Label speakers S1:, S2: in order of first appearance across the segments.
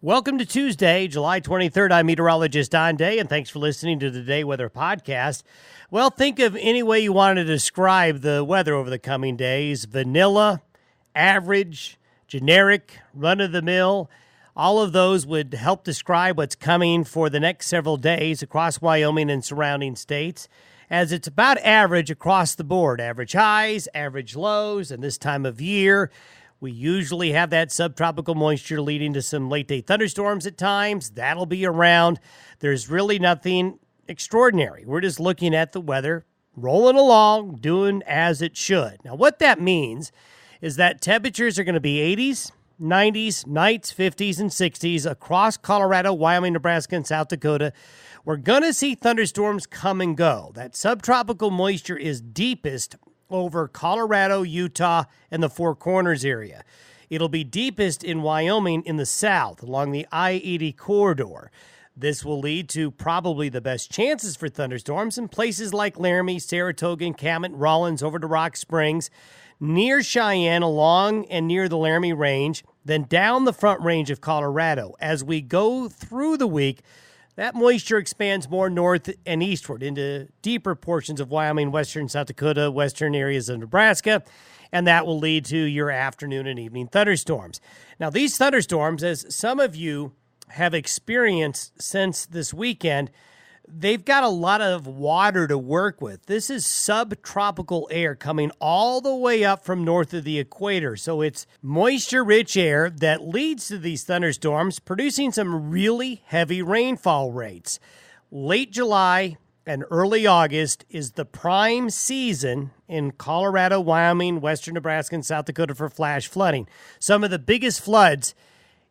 S1: Welcome to Tuesday, July 23rd. I'm meteorologist Don Day, and thanks for listening to the Day Weather Podcast. Well, think of any way you want to describe the weather over the coming days. Vanilla, average, generic, run-of-the-mill. All of those would help describe what's coming for the next several days across Wyoming and surrounding states, as it's about average across the board. Average highs, average lows, and this time of year, we usually have that subtropical moisture leading to some late-day thunderstorms at times. That'll be around. There's really nothing extraordinary. We're just looking at the weather, rolling along, doing as it should. Now, what that means is that temperatures are going to be 80s, 90s, nights 50s and 60s across Colorado, Wyoming, Nebraska, and South Dakota. We're going to see thunderstorms come and go. That subtropical moisture is deepest over Colorado, Utah, and the Four Corners area. It'll be deepest in Wyoming in the south along the I-80 corridor. This will lead to probably the best chances for thunderstorms in places like Laramie, Saratoga, Encampment, Rawlins, over to Rock Springs, near Cheyenne, along and near the Laramie Range, then down the Front Range of Colorado. As we go through the week, that moisture expands more north and eastward into deeper portions of Wyoming, western South Dakota, western areas of Nebraska, and that will lead to your afternoon and evening thunderstorms. Now, these thunderstorms, as some of you have experienced since this weekend, they've got a lot of water to work with. This is subtropical air coming all the way up from north of the equator. So it's moisture-rich air that leads to these thunderstorms, producing some really heavy rainfall rates. Late July and early August is the prime season in Colorado, Wyoming, western Nebraska, and South Dakota for flash flooding. Some of the biggest floods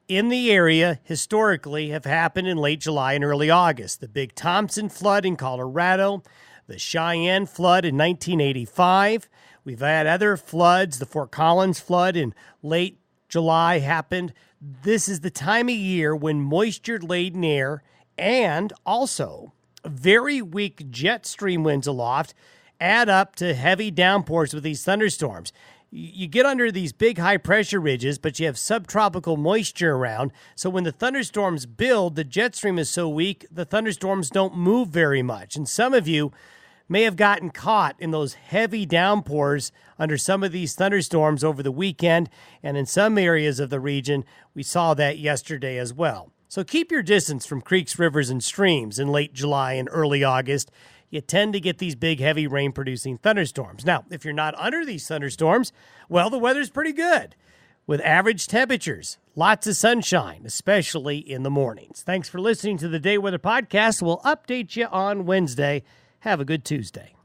S1: in the area historically have happened in late July and early August. The Big Thompson flood in Colorado, the Cheyenne flood in 1985. We've had other floods. The Fort Collins flood in late July happened. This is the time of year when moisture-laden air and also very weak jet stream winds aloft add up to heavy downpours with these thunderstorms. You get under these big high-pressure ridges, but you have subtropical moisture around. So when the thunderstorms build, the jet stream is so weak, the thunderstorms don't move very much. And some of you may have gotten caught in those heavy downpours under some of these thunderstorms over the weekend. And in some areas of the region, we saw that yesterday as well. So keep your distance from creeks, rivers, and streams in late July and early August. You tend to get these big, heavy rain-producing thunderstorms. Now, if you're not under these thunderstorms, well, the weather's pretty good with average temperatures, lots of sunshine, especially in the mornings. Thanks for listening to the Day Weather Podcast. We'll update you on Wednesday. Have a good Tuesday.